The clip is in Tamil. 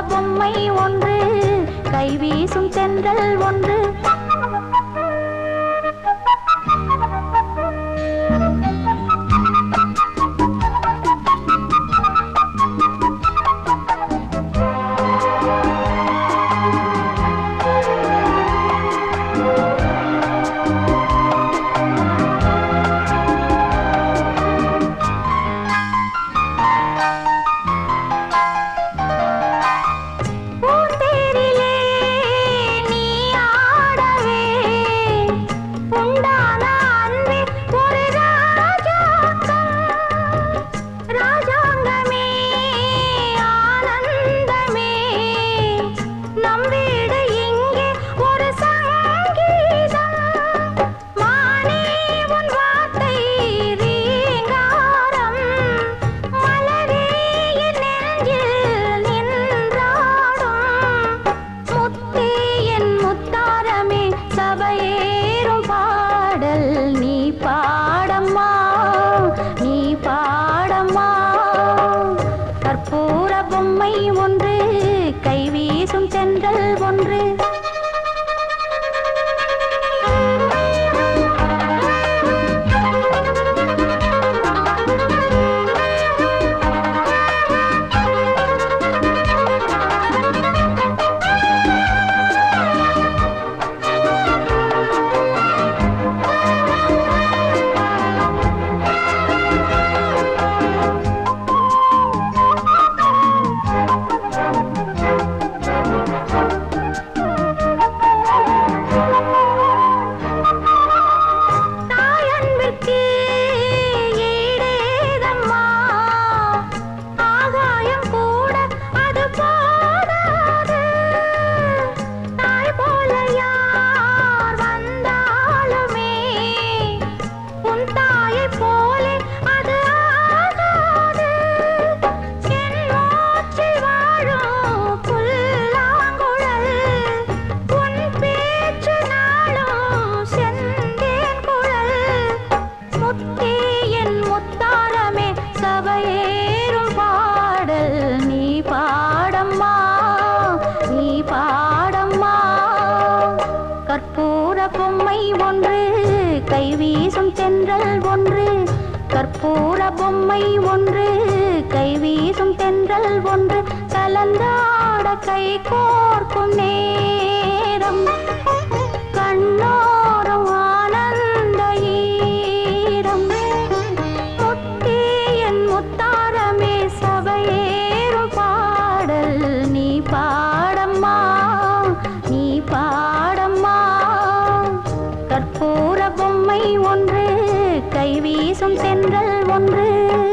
பொம்மை ஒன்று, கைவீசும் தென்றல் ஒன்று. பொம்மை ஒன்று, கைவீசும் தென்றல் ஒன்று. கற்பூர பொம்மை ஒன்று, கைவீசும் தென்றல் ஒன்று. கற்பூர பொம்மை ஒன்று, கைவீசும் தென்றல் ஒன்று. கலந்தாட கை கோர்க்கும் நேரம், கண்ணோரம் ஆனந்த ஈரம். முத்தே என் முத்தாரமே, சபையேறும் பாடல் நீ பாடம்மா, நீ பாடம்மா. கற்பூர பொம்மை ஒன்று, கைவீசும் தென்றல் ஒன்று.